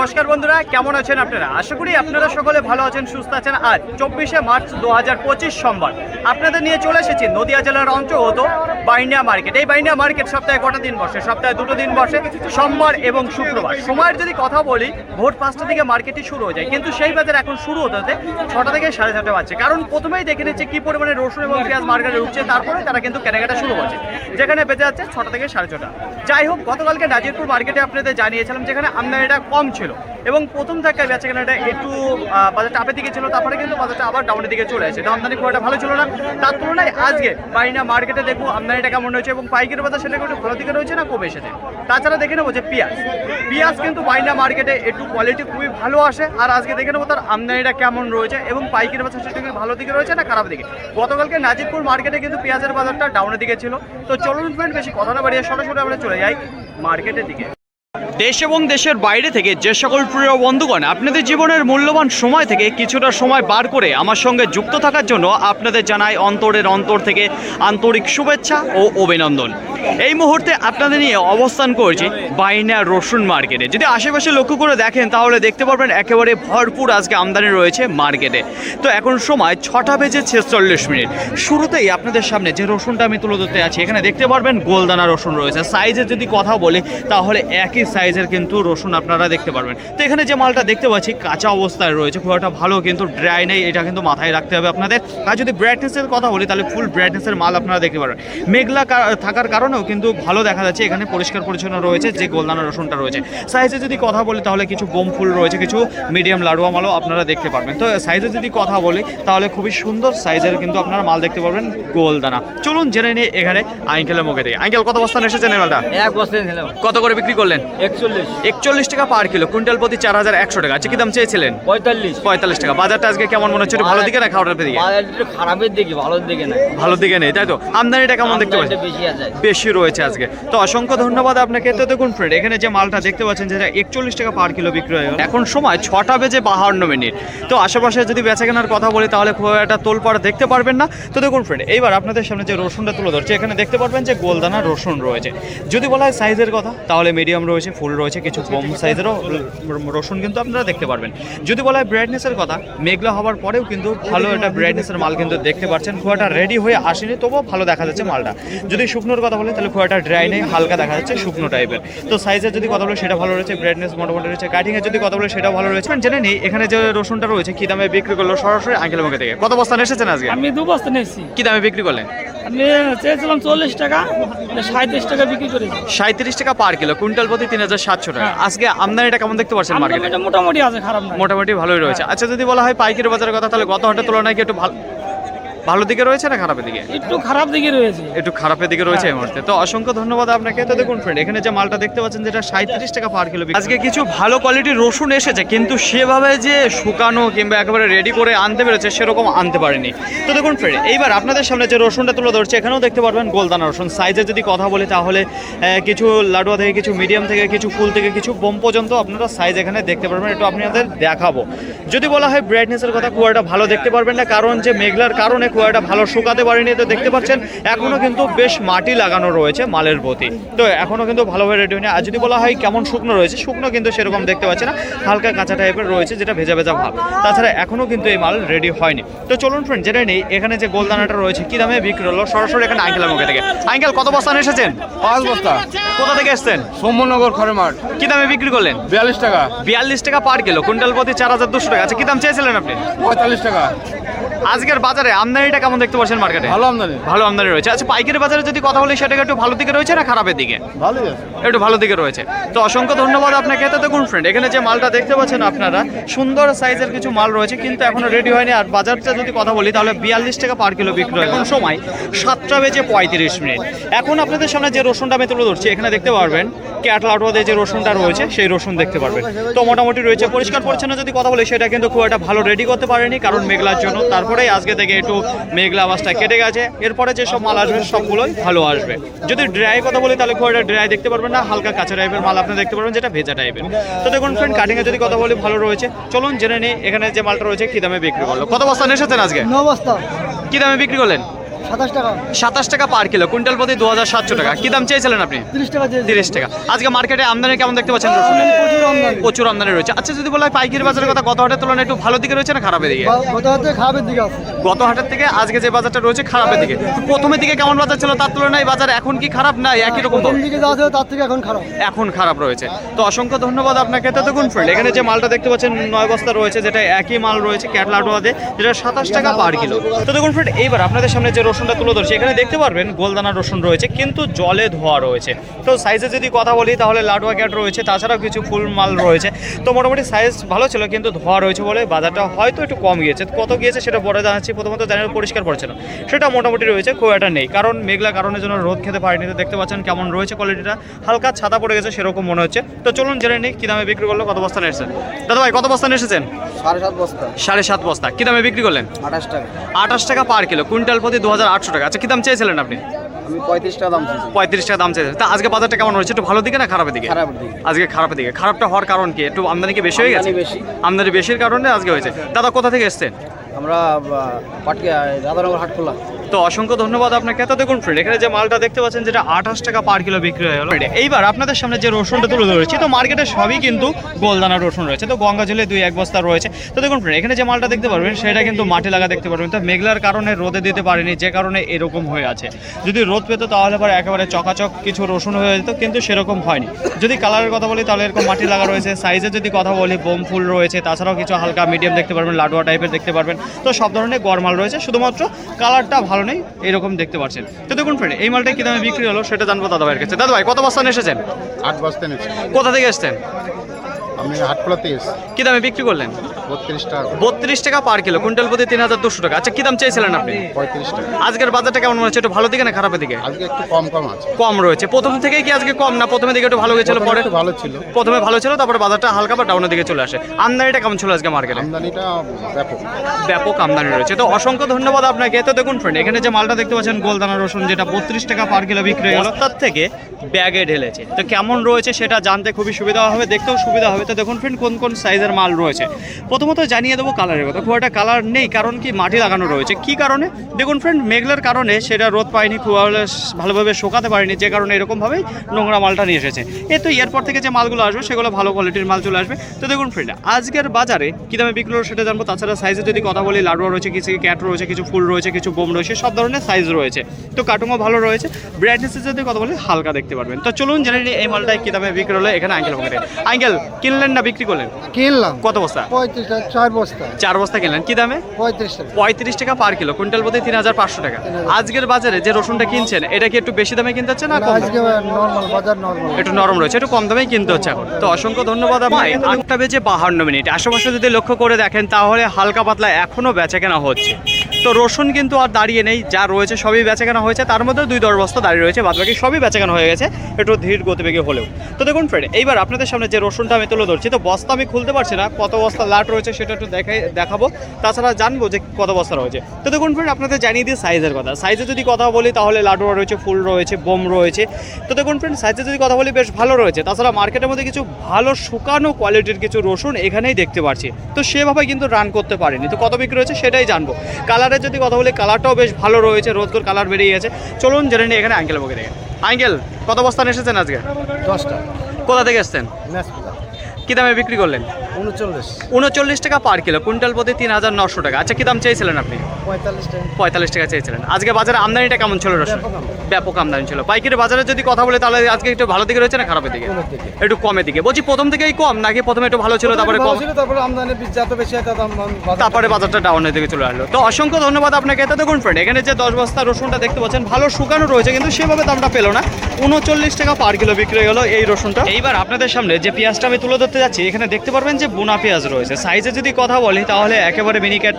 নমস্কার বন্ধুরা, কেমন আছেন আপনারা? আশা করি আপনারা সকলে ভালো আছেন, সুস্থ আছেন। আজ 24শে মার্চ 2025 সোমবার আপনাদের নিয়ে চলে এসেছি নদিয়া জেলার অন্তর্গত বাইন্ডিয়া মার্কেট। এই বাইন্ডিয়া মার্কেট সপ্তাহে কটা দিন বসে? সপ্তাহে দুটো দিন বসে, সোমবার এবং শুক্রবার। সময়ের যদি কথা বলি, ভোর 5টা থেকে মার্কেটটি শুরু হয়ে যায়, কিন্তু সেই বাজার এখন শুরু হতে হতে 6টা থেকে 6:30 বাজছে। কারণ প্রথমেই দেখে নিচ্ছে কী পরিমাণে রসুন এবং পেঁয়াজ মার্কেটে উঠছে, তারপরে তারা কিন্তু কেনাকাটা শুরু করছে, যেখানে বেঁচে যাচ্ছে 6টা থেকে 6:30। যাই হোক, গতকালকে নাজিরপুর মার্কেটে আপনাদের জানিয়েছিলাম যেখানে আমদানিটা কম ছিল এবং প্রথম থেকে বেচাকেনাটা একটু বাজারটা আপের দিকে ছিল, তারপরে কিন্তু বাজারটা আবার ডাউনের দিকে চলে আসে। আমদানি খুব একটা ভালো ছিল না। তার তুলনায় আজকে বাইন্ডিয়া মার্কেটে দেখবো আমদানিটা কেমন রয়েছে এবং পাইকারি বাজার সেটা একটু ভালো দিকে রয়েছে না কমে এসেছে। তাছাড়া দেখে নেবো যে পেঁয়াজ কিন্তু বাইন্ডিয়া মার্কেটে একটু কোয়ালিটি খুবই ভালো আসে। আর আজকে দেখে নেবো তার আমদানিটা কেমন রয়েছে এবং পাইকারি বাজার সেটা কি ভালো দিকে রয়েছে না খারাপ দিকে। গতকালকে নাজিরপুর মার্কেটে কিন্তু পেঁয়াজের বাজারটা ডাউনের দিকে ছিল। তো চলুন ফ্রেন্ড, বেশি কথা না বাড়িয়ে সরাসরি আমরা চলে যাই মার্কেটের দিকে। দেশ এবং দেশের বাইরে থেকে যে সকল প্রিয় বন্ধুগণ আপনাদের জীবনের মূল্যবান সময় থেকে কিছুটা সময় বার করে আমার সঙ্গে যুক্ত থাকার জন্য আপনাদের জানাই অন্তরের অন্তর থেকে আন্তরিক শুভেচ্ছা ও অভিনন্দন। এই মুহূর্তে আপনাদের নিয়ে অবস্থান করছি বাইন্ডিয়া রসুন মার্কেটে। যদি আশেপাশে লক্ষ্য করে দেখেন তাহলে দেখতে পারবেন একেবারে ভরপুর আজকে আমদানি রয়েছে মার্কেটে। তো এখন সময় 6:46। শুরুতেই আপনাদের সামনে যে রসুনটা আমি তুলে ধরতে আছি, এখানে দেখতে পারবেন গোলদানা রসুন রয়েছে। সাইজের যদি কথা বলি তাহলে একই সাইজের কিন্তু রসুন আপনারা দেখতে পারবেন। তো এখানে যে মালটা দেখতে পাচ্ছি কাঁচা অবস্থায় রয়েছে, খুব একটা ভালো কিন্তু ড্রাই নেই, এটা কিন্তু মাথায় রাখতে হবে আপনাদের। আর যদি ব্রাইটনেসের কথা বলি তাহলে ফুল ব্রাইটনেসের মাল আপনারা দেখতে পারবেন। মেঘলা থাকার কারণেও কিন্তু ভালো দেখা যাচ্ছে, এখানে পরিষ্কার পরিচ্ছন্ন রয়েছে যে গোলদানা রসুনটা রয়েছে। সাইজে যদি কথা বলি তাহলে কিছু বোম ফুল রয়েছে, কিছু মিডিয়াম লাড়ুয়া মালও আপনারা দেখতে পারবেন। তো সাইজে যদি কথা বলি তাহলে খুবই সুন্দর সাইজের কিন্তু আপনারা মাল দেখতে পারবেন গোলদানা। চলুন জেনে নিয়ে এখানে আঙ্কেলের মুখে থেকে। আঙ্কেল, কত বস্তা এসেছেন এই মালটা? এক বস্তা ছিলাম। কত করে বিক্রি করলেন? 41 টাকা পার কিলো, কুইন্টাল প্রতি 4100 টাকা। আজকে কি দাম চেয়েছিলেন? 45 টাকা। বাজারটা আজকে কেমন মনে হচ্ছে? ভালো দিকে না খারাপের দিকে? খারাপের দিকে, ভালোর দিকে না। ভালো দিকে নেই, তাই তো? আমদানিটা কেমন দেখতে পাচ্ছেন? বেশি রয়েছে আজকে। তো অসংখ্য ধন্যবাদ আপনাকে। তো দেখুন ফ্রেন্ড, এখানে যে মালটা দেখতে পাচ্ছেন যেটা 41 টাকা পার কিলো বিক্রি হয়ে গেল। এখন সময় 6:52। তো আশেপাশে যদি বেচা কেনার কথা বলি তাহলে খুব একটা তোলপাড় দেখতে পারবেন না। তো দেখুন ফ্রেন্ড, এইবার আপনাদের সামনে যে রসুনটা তুলে ধরছে, এখানে দেখতে পারবেন যে গোলদানা রসুন রয়েছে। যদি বলা হয় সাইজের কথা তাহলে মিডিয়াম রয়েছে, ফুল রয়েছে, কিছু কম সাইজেরও রসুন কিন্তু আপনারা দেখতে পারবেন। যদি বলা হয় ব্রাইটনেসের কথা, মেঘলা হওয়ার পরেও কিন্তু ভালো একটা ব্রাইটনেসের মাল কিন্তু দেখতে পাচ্ছেন। খুব একটা রেডি হয়ে আসেনি, তবুও ভালো দেখা যাচ্ছে মালটা। যদি শুকনোর কথা বলি তাহলে খুব একটা ড্রাই নেই, হালকা দেখা যাচ্ছে, শুকনো টাইপের। তো সাইজের যদি কথা বলি সেটা ভালো রয়েছে, ব্রাইটনেস মোটামুটি রয়েছে। কাটিংয়ের যদি কথা বলি সেটাও ভালো রয়েছে। জেনে নেই এখানে যে রসুনটা রয়েছে কি দামে বিক্রি করলো সরাসরি আঙ্কেলের মুখে থেকে। কত বস্তা এসেছেন আজকে? আমি 2 বস্তা নিয়েছি। কি দামে বিক্রি করলেন? আমি চেয়েছিলাম 40 টাকা, 37 টাকা বিক্রি করেছি। 37 টাকা পার কিলো, কুইন্টাল প্রতি 3700 টাকা। আজকে আমদানিটা কেমন দেখতে পাচ্ছেন মার্কেটে? মোটামুটি আছে, খারাপ না, মোটামুটি ভালোই রয়েছে। আচ্ছা, যদি বলা হয় পাইকারি বাজারের কথা তাহলে গত হাটের তুলনায় কি একটু ভালো দিকে রয়েছে না খারাপের দিকে? একটু খারাপ দিকে রয়েছে। একটু খারাপের দিকে রয়েছে এই মুহূর্তে। তো অসংখ্য ধন্যবাদ আপনাকে। তো দেখুন ফ্রেন্ড, এখানে যে মালটা দেখতে পাচ্ছেন যেটা 37 টাকা পার কিলো। আজকে কিছু ভালো কোয়ালিটির রসুন এসেছে, কিন্তু সেভাবে যে শুকানো কিংবা একেবারে রেডি করে আনতে পেরেছে সেরকম আনতে পারেনি। তো দেখুন ফ্রেন্ড, এইবার আপনাদের সামনে যে রসুনটা তুলে ধরছে, এখানেও দেখতে পারবেন গোলদানা রসুন। সাইজে যদি কথা বলি তাহলে কিছু লাডুয়া থেকে, কিছু মিডিয়াম থেকে, কিছু ফুল থেকে, কিছু বোম পর্যন্ত আপনারা সাইজ এখানে দেখতে পারবেন। একটু আপনাদের দেখাবো। যদি বলা হয় ব্রাইটনেসের কথা, খুব একটা ভালো দেখতে পারবেন না, কারণ যে মেঘলার কারণে খুব একটা ভালো শুকাতে পারেনি। তো দেখতে পাচ্ছেন এখনো কিন্তু বেশ মাটি লাগানো রয়েছে মালের প্রতি, তো এখনো কিন্তু ভালোভাবে রেডি হয়নি। আর যদি বলা হয় কেমন শুকনো রয়েছে, শুকনো কিন্তু সেরকম দেখতে পাচ্ছে না, হালকা কাঁচা টাইপের রয়েছে, যেটা ভেজা ভেজা ভাব। তাছাড়া এখনো কিন্তু এই মাল রেডি হয়নি। তো চলুন ফ্রেন্ড, জেনে নেই এখানে যে গোলদানাটা রয়েছে কি দামে বিক্রি হলো সরাসরি এখানে আঙ্কেলের মুখে থেকে। আঙ্কেল, কত বস্তা এসেছেন? 5 বস্তা। কোথা থেকে এসেছেন? সোমনগর খড়মাঠ। কি দামে বিক্রি করলেন? 42 টাকা। 42 টাকা পার কিলো, কুইন্টাল প্রতি 4200 টাকা। আচ্ছা, কি দাম চেয়েছিলেন আপনি? 45 টাকা। আজকের বাজারে আমদানিটা কেমন দেখতে পাচ্ছেন মার্কেটে? ভালো আমদানি। ভালো আমদানি রয়েছে। আচ্ছা, পাইকারি বাজারে যদি কথা বলি সেটা একটু ভালো দিকে রয়েছে না খারাপের দিকে? ভালোই আছে, একটু ভালো দিকে রয়েছে। তো অসংখ্য ধন্যবাদ আপনাকে। তো দেখুন ফ্রেন্ড, এখানে যে মালটা দেখতে পাচ্ছেন আপনারা, সুন্দর সাইজের কিছু মাল রয়েছে কিন্তু এখনো রেডি হয়নি। আর বাজারটা যদি কথা বলি তাহলে 42 টাকা পার কিলো বিক্রি হয়। এখন সময় 7:35। এখন আপনাদের সামনে যে রসুনটা আমি তুলে ধরছি, এখানে দেখতে পারবেন ক্যাটলাটোয়াতে যে রসুনটা রয়েছে সেই রসুন দেখতে পারবেন। তো মোটামুটি রয়েছে, পরিষ্কার পরিচ্ছন্ন যদি কথা বলি সেটা কিন্তু খুব একটা ভালো রেডি করতে পারেনি, কারণ মেঘলার জন্য। তারপরেই আজকে থেকে একটু মেঘলা আওয়াজটা কেটে গেছে। এরপরে যেসব মাল আসবে সবগুলোই ভালো আসবে। যদি ড্রাই কথা বলি তাহলে খুব একটা ড্রাই দেখতে পারবেন না, হালকা কাঁচা টাইপের মাল আপনি দেখতে পারবেন, যেটা ভেজা টাইপের। তো দেখুন ফ্রেন্ড, কাটিংয়ে যদি কথা বলি ভালো রয়েছে। চলুন জেনে নিই এখানে যে মালটা রয়েছে কি দামে বিক্রি করলো। কত বস্তা এসেছেন আজকে? 9 বস্তা। কি দামে বিক্রি করলেন? 27 টাকা 27 টাকা পার কিলো, কুইন্টাল প্রতি 2700 টাকা। কি দাম চেয়েছিলেন আপনি? 30 টাকা দিয়ে 30 টাকা। আজকে মার্কেটে আমদানি কেমন দেখতে পাচ্ছেন রসুনের? প্রচুর আমদানি। প্রচুর আমদানি রয়েছে। আচ্ছা, যদি বলা হয় পাইকারি বাজারের কথা, গত হাটের তুলনায় একটু ভালো দিকে রয়েছে না খারাপের দিকে? গত হাতে খারাপের দিকে আছে। গত হাটের থেকে আজকে যে বাজারটা রয়েছে খারাপের দিকে। প্রথমের দিকে কেমন বাজার ছিল তার তুলনায় বাজার এখন কি খারাপ না একই রকম? প্রথম দিকে যা ছিল তার থেকে এখন খারাপ। এখন খারাপ রয়েছে। তো অসংখ্য ধন্যবাদ আপনাকে। তো দেখুন ফ্রেন্ড, এখানে যে মালটা দেখতে পাচ্ছেন 9 বস্তা রয়েছে, যেটা একই মাল রয়েছে ক্যাটলাডোয়াতে, যেটা 27 টাকা পার কিলো। তো দেখুন ফ্রেন্ড, এইবার আপনাদের সামনে যে রসুনটা তুলে ধরছি, এখানে দেখতে পারবেন গোলদানা রসুন রয়েছে, কিন্তু জলে ধোয়া রয়েছে। তো সাইজে যদি কথা বলি তাহলে লাডুয়া ক্যাট রয়েছে, তাছাড়াও কিছু ফুল মাল রয়েছে। তো মোটামুটি সাইজ ভালো ছিল, কিন্তু ধোয়া রয়েছে বলে বাজারটা হয়তো একটু কম গিয়েছে। কত গিয়েছে সেটা বড় জানাচ্ছি। প্রথমত জানি পরিষ্কার পড়ছে না, সেটা মোটামুটি রয়েছে, খুব একটা নেই, কারণ মেঘলা কারণের জন্য রোদ খেতে পারেনি। তো দেখতে পাচ্ছেন কেমন রয়েছে কোয়ালিটিটা, হালকা ছাতা পড়ে গেছে সেরকম মনে হচ্ছে। তো চলুন জেনে নিই কী দামে বিক্রি করলো, কত বস্তা নিয়ে এসেছেন। দাদা ভাই, কত বস্তা নিয়ে এসেছেন? 7.5 বস্তা 7.5 বস্তা। কী দামে বিক্রি করলেন? 28 টাকা। 28 টাকা পার কিলো, কুইন্টাল প্রতি 2800 টাকা। আচ্ছা, কী দাম চেয়েছিলেন আপনি? আমি 35 টাকা দাম চাইছি। 35 টাকা দাম চেয়েছিলেন। তা আজকে বাজারটা কেমন রয়েছে? একটু ভালো দিকে না খারাপের দিকে? খারাপের দিকে। আজকে খারাপের দিকে। খারাপটা হওয়ার কারণ কি? একটু আমদানি কি বেশি হয়ে গেছে? আমদানি বেশি। আমদানি বেশির কারণে আজকে হয়েছে। দাদা কোথা থেকে এসছেন? আমরা পাটকে রাধানগর হাট খোলা। তো অসংখ্য ধন্যবাদ আপনাকে। তো দেখুন ফ্রেন্ড, এখানে যে মালটা দেখতে পাচ্ছেন, যেটা 28 টাকা পার কিলো বিক্রি হয়ে গেল। এইবার আপনাদের সামনে যে রসুনটা তুলে ধরেছি, তো মার্কেটে সবই কিন্তু গোলদানা রসুন রয়েছে। তো গঙ্গাজলে 2-1 বস্তা রয়েছে। তো দেখুন ফ্রেন্ড, এখানে যে মালটা দেখতে পারবেন সেটা কিন্তু মাটি লাগা দেখতে পারবেন। তো মেঘলার কারণে রোদে দিতে পারেনি, যে কারণে এরকম হয়ে আছে। যদি রোদ পেতো তাহলে পরে একেবারে চকাচক কিছু রসুন হয়ে যেত, কিন্তু সেরকম হয়নি। যদি কালারের কথা বলি তাহলে এরকম মাটি লাগা রয়েছে। সাইজে যদি কথা বলি বোম ফুল রয়েছে, তাছাড়াও কিছু হালকা মিডিয়াম দেখতে পারবেন, লাডুয়া টাইপের দেখতে পারবেন। তো সব ধরনের গড়মাল রয়েছে, শুধুমাত্র কালারটা ভালো নেই, এরকম দেখতে পাচ্ছেন। তো দেখুন ফ্রেন্ড, এই মালটা কি দামে বিক্রি হলো সেটা জানবো দাদা ভাইয়ের কাছে। দাদা ভাই, কত বস্তা নিয়ে এসেছেন? 8 বস্তা নিচ্ছি। কোথা থেকে এসছেন? আমি হাটখোলাতে এসেছি। কি দামে বিক্রি করলেন? 32 টাকা। 32 টাকা পার কিলো, কুইন্টাল প্রতি 3200 টাকা। আচ্ছা, কি দাম চেয়েছিলেন আপনি? 35 টাকা। আজকের বাজারটা কেমন মনে হচ্ছে? একটু ভালো দিকে না খারাপের দিকে? আজকে একটু কম আছে। কম রয়েছে। প্রথম থেকেই কি আজকে কম, না প্রথমে দিকে একটু ভালো গেছিল, প্রথমে পরে একটু ভালো ছিল। প্রথমে ভালো ছিল, তারপরে বাজারটা হালকা বা ডাউনের দিকে চলে আসে। আমদানিটা কেমন ছিল আজকে মার্কেটে? আমদানিটা ব্যাপক। ব্যাপক আমদানি রয়েছে। তো অসংখ্য ধন্যবাদ আপনাকে। তো দেখুন ফ্রেন্ড, এখানে যে মালটা দেখতে পাচ্ছেন গোলদানা রসুন, যেটা 32 টাকা পার কিলো বিক্রি হয়ে গেল, তার থেকে ব্যাগে ঢেলেছে। তো কেমন রয়েছে সেটা জানতে খুবই সুবিধা হবে, দেখতেও সুবিধা হবে। তো দেখুন ফ্রেন্ড, কোন কোন সাইজের মাল রয়েছে। প্রথমত জানিয়ে দেবো কালারের কথা। খুব একটা কালার নেই, কারণ কি মাটি লাগানো রয়েছে। কি কারণে? দেখুন ফ্রেন্ড, মেঘলার কারণে সেটা রোদ পায়নি, খুব ভালোভাবে শোকাতে পারেনি, যে কারণে এরকমভাবেই নোংরা মালটা নিয়ে এসেছে। তো এরপর থেকে যে মালগুলো আসবে সেগুলো ভালো কোয়ালিটির মাল চলে আসবে। তো দেখুন ফ্রেন্ড, আজকের বাজারে কী দামে বিক্রি হলো সেটা জানবো। তাছাড়া সাইজে যদি কথা বলি, লাডুয়া রয়েছে, কিছু ক্যাট রয়েছে, কিছু ফুল রয়েছে, কিছু বোম রয়েছে, সব ধরনের সাইজ রয়েছে। তো কাটুমও ভালো রয়েছে। ব্রাইটনেসের যদি কথা বলি হালকা দেখতে পারবেন। তো চলুন জেনে নিই এই মালটায় কী দামে বিক্রি হলো। এখানে আঙ্কেল পকেটে। আঙ্কেল, কিনলেন না বিক্রি করলেন? কিনলাম কত বস্তা? 35 টাকা 4 বস্তা। 4 বস্তা কিনলেন। কি দামে? 35 টাকা। 35 টাকা পার কিলো, কুইন্টাল প্রতি 3500 টাকা। আজকের বাজারে যে রসুনটা কিনছেন, এটা কি একটু বেশি দামে কিনতে হচ্ছে না কম? আজকে নরমাল বাজার নরমাল। একটু নরম রয়েছে, একটু কম দামেই কিনতে হচ্ছে এখন। তো অসংখ্য ধন্যবাদ আপনাকে। 8টা বেজে 52 মিনিট। আশেপাশে যদি লক্ষ্য করে দেখেন তাহলে হালকা পাতলা এখনও বেচাকেনা হচ্ছে। তো রসুন কিন্তু আর দাঁড়িয়ে নেই, যা রয়েছে সবই বেচাকেনা হয়েছে। তার মধ্যে 2-10 বস্তা দাঁড়িয়ে রয়েছে, বাদবাকি সবই বেচাকেনা হয়ে গেছে, একটু ধীর গতিবেগে হলেও। তো দেখুন ফ্রেন্ড, এইবার আপনাদের সামনে যে রসুনটা আমি তুলে ধরছি, তো বস্তা আমি খুলতে পারছি না, কত বস্তা লাট রয়েছে সেটা একটু দেখাবো। তাছাড়া জানবো যে কত বস্তা রয়েছে। তো দেখুন ফ্রেন্ড, আপনাদের জানিয়ে দিই সাইজের কথা। সাইজে যদি কথা বলি তাহলে লাডুয়া রয়েছে, ফুল রয়েছে, বোম রয়েছে। তো দেখুন ফ্রেন্ড, সাইজে যদি কথা বলি বেশ ভালো রয়েছে। তাছাড়া মার্কেটের মধ্যে কিছু ভালো শুকানো কোয়ালিটির কিছু রসুন এখানেই দেখতে পাচ্ছি। তো সেভাবে কিন্তু রান করতে পারেনি। তো কত বিক্রি রয়েছে সেটাই জানবো। কালারের যদি কথা বলি, কালারটাও বেশ ভালো রয়েছে, রোদগোর কালার বেরিয়ে গেছে। চলুন জেনে নিই এখানে আঙ্কেল বকে দেখে। আঙ্কেল, কত বস্তা নিয়ে এসেছেন আজকে? 10টা। কোথা থেকে এসছেন? ম্যাচপুরা। কী দামে বিক্রি করলেন? 39 টাকা পার কিলো, কুইন্টাল প্রতি 3900 টাকা। আচ্ছা, কী দাম চেয়েছিলেন আপনি? 45 টাকা। 45 টাকা চেয়েছিলেন। আজকে বাজারে আমদানিটা কেমন ছিল রসুন? ব্যাপক আমদানি। ব্যাপক আমদানি ছিল। পাইকারি বাজারে যদি কথা বলে তাহলে আজকে একটু ভালো দিকে রয়েছে না খারাপের দিকে? কমের দিকে। একটু কমের দিকে। বলছি প্রথম থেকেই কম নাকি প্রথমে একটু ভালো ছিল তারপরে কম, তারপরে আমদানি যত বেশি হয় তত তারপরে বাজারটা ডাউনের দিকে চলে আসলো? তো অসংখ্য ধন্যবাদ আপনাকে। তো দেখুন ফ্রেন্ড, এখানে যে 10 বস্তা রসুনটা দেখতে পাচ্ছেন ভালো শুকানো রয়েছে, কিন্তু সেভাবে দামটা পেলো না। 39 টাকা পার কিলো বিক্রি হয়ে গেল এই রসুনটা। এইবার আপনাদের সামনে যে পেঁয়াজটা আমি তুলে ধরতে যাচ্ছি, এখানে দেখতে পারবেন যে বোনা পেঁয়াজ রয়েছে। সাইজে যদি কথা বলি তাহলে একেবারে মিনি ক্যাট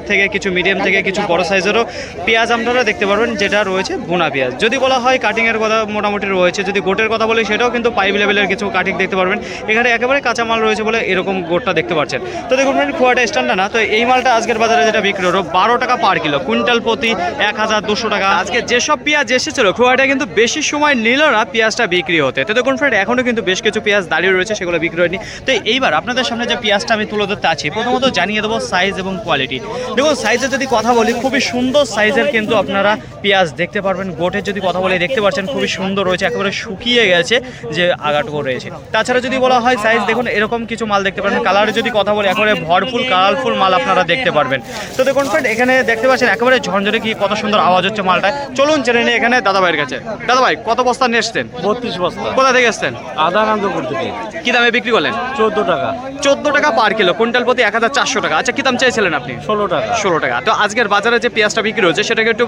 থেকে কিছু মিডিয়াম থেকে কিছু বড় সাইজেরও পেঁয়াজ আপনারা দেখতে পারবেন, যেটা রয়েছে বোনা পেঁয়াজ। যদি বলা হয় কাটিংয়ের কথা মোটামুটি রয়েছে। যদি গোটের কথা বলি সেটাও কিন্তু পাইপ লেভেলের কিছু কাটিং দেখতে পারবেন। এখানে একেবারে কাঁচামাল রয়েছে বলে এরকম গোটটা দেখতে পাচ্ছেন। তো দেখুন ফ্রেন্ড, খুব একটা স্ট্যান্ডার্ড না। তো এই মালটা আজকের বাজারে যেটা বিক্রি হলো 12 টাকা পার কিলো, কুইন্টাল প্রতি 1200 টাকা। আজকে যেসব পেঁয়াজ এসেছিল খুব একটা কিন্তু বেশি সময় নিল না পেঁয়াজটা বিক্রি হতে। তো দেখুন ফ্রেন্ড, এখনও কিন্তু বেশ কিছু পেঁয়াজ দাঁড়িয়ে রয়েছে, সেগুলো বিক্রি হয়নি। তো এইবার আপনাদের সামনে যে পেঁয়াজটা আমি তুলে ধরতে আছি, প্রথমত জানিয়ে দেবো সাইজ এবং কোয়ালিটি। দেখুন সাইজের যদি কথা বলি, খুবই সুন্দর সাইজের কিন্তু আপনারা পেঁয়াজ দেখতে পারবেন। গোটের যদি কথা বলি দেখতে পাচ্ছেন খুবই সুন্দর রয়েছে, একেবারে শুকিয়ে গেছে যে আগাটুকু রয়েছে। তাছাড়া যদি বলা হয় সাইজ, দেখুন এরকম কিছু মাল দেখতে পারবেন। কালারের যদি কথা বলি একেবারে ভরপুর কালারফুল মাল আপনারা দেখতে পারবেন। তো দেখুন ফ্রেন্ড, এখানে দেখতে পাচ্ছেন একেবারে ঝনঝনে কি কত সুন্দর আওয়াজ হচ্ছে মালটা। চলুন জেনে নিই এখানে দাদা ভাইয়ের কাছে। দাদা ভাই, কত বস্তা নিয়ে এসছেন? 32 বস্তা। কোথা থেকে এসছেন? আদাকান্দপুর থেকে। কি দামে বিক্রি করলেন? 14 টাকা। 14 টাকা পার কিলো, কুইন্টাল প্রতি 1400 টাকা। আচ্ছা, কি দাম চাইছিলেন আপনি? 16 টাকা। 16 টাকা। তো আজকের বাজারে যে পেঁয়াজটা বিক্রি হচ্ছে সেটাকে একটু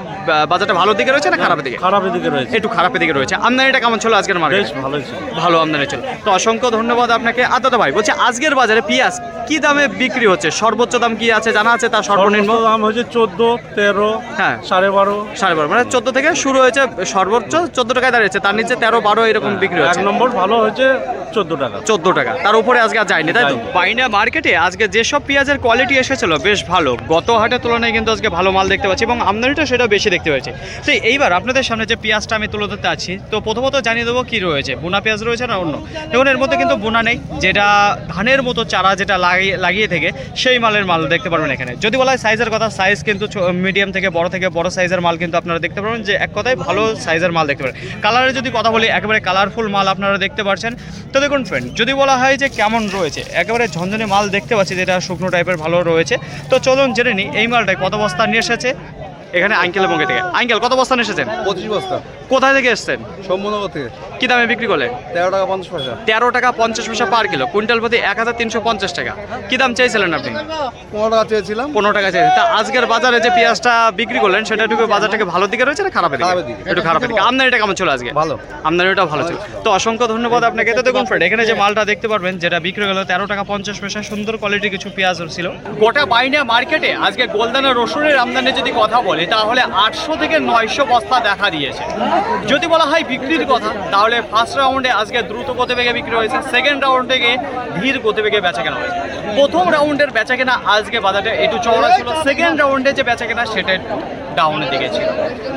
বাজারটা ভালো দিকে রয়েছে না খারাপের দিকে? খারাপের দিকে রয়েছে। একটু খারাপের দিকে রয়েছে। আমদানিটা কেমন ছিল আজকের মার্কেটে? বেশ ভালোই ছিল। ভালো আমদানি ছিল। তো অসংখ্য ধন্যবাদ আপনাকে। আর দাদা ভাই বলছি, আজকের বাজারে পেঁয়াজ কি দামে বিক্রি হচ্ছে? সর্বোচ্চ দাম কি আছে জানা আছে? তার সর্বনিম্ন দাম হচ্ছে 14, 13, হ্যাঁ 12.5। 12.5 মানে 14 থেকে শুরু হয়েছে, সর্বোচ্চ 14 টাকায় দাঁড়িয়েছে, তার নিচে 13, 12 এরকম বিক্রি এক হচ্ছে। নম্বর ভালো হয়েছে 14 টাকা। 14 টাকা, তার উপরে আজকে আর যায়নি, তাই তো? বাইনা মার্কেটে আজকে যেসব পেঁয়াজের কোয়ালিটি এসেছিল বেশ ভালো, গত হাটের তুলনায় কিন্তু আজকে ভালো মাল দেখতে পাচ্ছি এবং আমদানিটা সেটা বেশি দেখতে পাচ্ছি। তো এইবার আপনাদের সামনে যে পেঁয়াজটা আমি তুলে ধরতে আছি, তো প্রথমত জানিয়ে দেবো কি রয়েছে, বোনা পেঁয়াজ রয়েছে না অন্য। দেখুন এর মধ্যে কিন্তু বোনা নেই, যেটা ধানের মতো চারা যেটা লাগিয়ে থেকে সেই মালের মাল দেখতে পারবেন এখানে। যদি বলা হয় সাইজের কথা, সাইজ কিন্তু মিডিয়াম থেকে বড় সাইজের মাল কিন্তু আপনারা দেখতে পারবেন, যে এক কথায় ভালো সাইজের মাল দেখতে পারেন। কালারের যদি কথা বলি একেবারে কালারফুল মাল আপনারা দেখতে পাচ্ছেন। তো দেখুন ফ্রেন্ড, যদি বলা হয় যে কেমন রয়েছে, একেবারে ঝনঝনে মাল দেখতে পাচ্ছি, যেটা শুকনো টাইপের ভালো রয়েছে। তো চলুন জেনে নিই এই মালটায় কত বস্তা নিয়ে এসেছে এখানে আঙ্কেলের মুখে থেকে। আঙ্কেল, কত বস্তা নিয়ে এসেছেন? 25 বস্তা। কোথায় থেকে এসেছেন? সম্পূর্ণনগর থেকে। কি দামে বিক্রি করলেন? 13 টাকা 50 পয়সা। 13 টাকা 50 পয়সা পার কিলো, কুইন্টাল প্রতি 1350 টাকা। কি দাম চাইছিলেন আপনি? 15 টাকা চেয়েছিলাম। 15 টাকা চাইছেন। তা আজকের বাজারে যে পেঁয়াজটা বিক্রি করলেন সেটা একটু বাজারটাকে ভালো দিকে রয়েছে না খারাপের দিকে? খারাপের দিকে। একটু খারাপের দিকে। আমদানিটা কেমন ছিল আজকে? ভালো। আমদানিটা ভালো ছিল। তো অসংখ্য ধন্যবাদ আপনাকে। তো দেখুন ফ্রেন্ড, এখানে যে মালটা দেখতে পারবেন যেটা বিক্রি হলো 13 টাকা 50 পয়সা, সুন্দর কোয়ালিটির কিছু পেঁয়াজ ছিল। গোটা বাইনা মার্কেটে আজকে গোলদানা রসুনের আমদানি যদি কথা বলি তাহলে 800 থেকে 900 বস্তা দেখা দিয়েছে। যদি বলা হয় বিক্রির কথা তাহলে ফার্স্ট রাউন্ডে আজকে দ্রুত গতিবেগে বিক্রি হয়েছে, সেকেন্ড রাউন্ডে গিয়ে ধীর গতিবেগে বেচা কেনা হয়েছে। প্রথম রাউন্ডের বেচা কেনা আজকে বাজারে একটু চওড়া ছিল, সেকেন্ড রাউন্ডে যে বেচা কেনা সেটা একটু ডাউনের দিকে ছিল।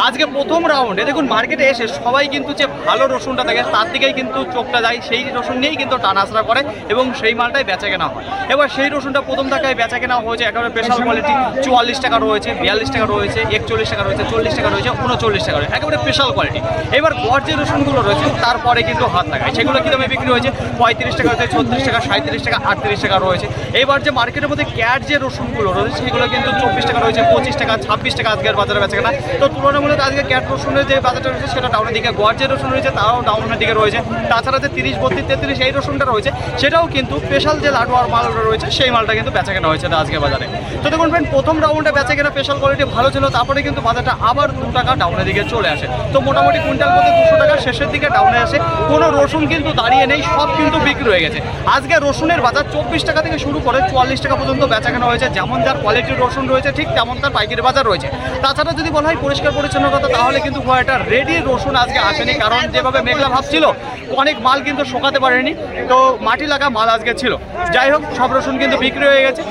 আজকে প্রথম রাউন্ডে দেখুন মার্কেটে এসে সবাই কিন্তু যে ভালো রসুনটা থাকে তার দিকেই কিন্তু চোখটা যায়, সেই রসুন নিয়েই কিন্তু টানাছড়া করে এবং সেই মালটাই বেচা কেনা হয়। এবার সেই রসুনটা প্রথম টাকায় বেচা কেনা হয়েছে একেবারে স্পেশাল কোয়ালিটি, 44 টাকা রয়েছে, 42 টাকা রয়েছে, 41 টাকা রয়েছে, 40 টাকা রয়েছে, 39 টাকা রয়েছে, একেবারে স্পেশাল কোয়ালিটি। এবার গড় যে রসুনগুলো রয়েছে তারপরে কিন্তু হাত লাগায়, সেগুলো কি দামে বিক্রি হয়েছে? 35 টাকা রয়েছে, 36 টাকা, 37 টাকা, 38 টাকা রয়েছে। এবার যে মার্কেটের মধ্যে ক্যাট যে রসুনগুলো রয়েছে সেগুলো কিন্তু 24 টাকা রয়েছে, 25 টাকা, 26 টাকা আজকের বাজারে বেচা কেনা। তো তুলনামূলক আজকে ক্যাট রসুনের যে বাজারটা রয়েছে সেটা ডাউনের দিকে, গড় যে রসুন রয়েছে তাও ডাউনের দিকে রয়েছে। তাছাড়া যে 30, 32, 33 এই রসুনটা রয়েছে সেটাও কিন্তু স্পেশাল যে লাডুয়ার মাল রয়েছে সেই মালটা কিন্তু বেচা কেনা হয়েছে আজকে বাজারে। তো দেখুন ফ্রেন্ড, প্রথম রাউন্ডে বেচা কেনা স্পেশাল কোয়ালিটি ভালো ছিল, তারপরে কিন্তু বাজারটা আবার 2 টাকা ডাউনের দিকে চলে আসে। তো মোটামুটি কুইন্টাল প্রতি 200 টাকা শেষের দিকে ডাউনে আসে। কোনো রসুন কিন্তু দাঁড়িয়ে নেই, সব কিন্তু বিক্রি হয়ে গেছে। আজকে রসুনের বাজার 24 টাকা থেকে শুরু করে 44 টাকা পর্যন্ত বেচা কেনা হয়েছে। যেমন যার কোয়ালিটির রসুন রয়েছে ঠিক তেমন তার পাইকারি বাজার রয়েছে। তাছাড়া যদি বলা হয় পরিষ্কার পরিচ্ছন্ন কথা তাহলে কিন্তু একটা রেডি রসুন আজকে আসেনি, কারণ যেভাবে মেঘলা ভাব ছিল অনেক মাল কিন্তু শোকাতে পারেনি, তো মাটি লাগা মাল আজকে ছিল। যাই হোক, সব রসুন কিন্তু বিক্রি হয়ে গেছে।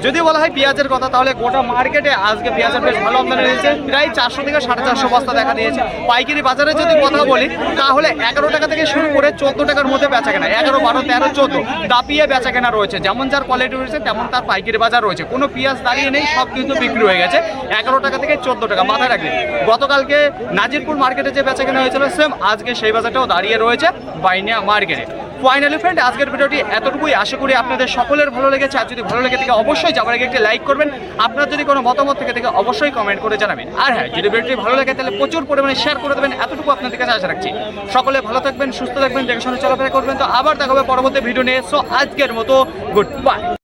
যদি বলা হয় পেঁয়াজের কথা তাহলে গোটা মার্কেটে আজকে পেঁয়াজের বেশ ভালো আমদানি রয়েছে, প্রায় 400 থেকে 450 বস্তা দেখা দিয়েছে। পাইকারি বাজারে যদি কথা বলি তাহলে 11 টাকা থেকে শুরু করে 14 টাকার মধ্যে বেচা কেনা, 11, 12, 13, 14 দাপিয়ে বেচা কেনা রয়েছে। যেমন যার কোয়ালিটি রয়েছে তেমন তার পাইকারি বাজার রয়েছে। কোনো পেঁয়াজ দাঁড়িয়ে নেই, সব কিন্তু বিক্রি হয়ে গেছে 11 টাকা থেকে 14 টাকা। মাথায় রাখবেন, গতকালকে নাজিরপুর মার্কেটে যে বেচা কেনা হয়েছিল সেম আজকে সেই বাজারটাও দাঁড়িয়ে রয়েছে বাইনা মার্কেটে। ফাইনালি ফ্রেন্ড, আজকের ভিডিওটি এতটুকুই। আশা করি আপনাদের সকলের ভালো লেগেছে। আর যদি ভালো লেগে থাকে অবশ্যই যাবার আগে একটি লাইক করবেন। আপনার যদি কোনো মতামত থেকে অবশ্যই কমেন্ট করে জানাবেন। আর হ্যাঁ, যদি ভিডিওটি ভালো লাগে তাহলে প্রচুর পরিমাণে শেয়ার করে দেবেন। এতটুকু আপনাদের কাছে আশা রাখছি। সকলে ভালো থাকবেন, সুস্থ থাকবেন, দেখে শুনে চলাফেরা করবেন। তো আবার দেখা হবে পরবর্তী ভিডিও নিয়ে। সো আজকের মতো গুড বাই।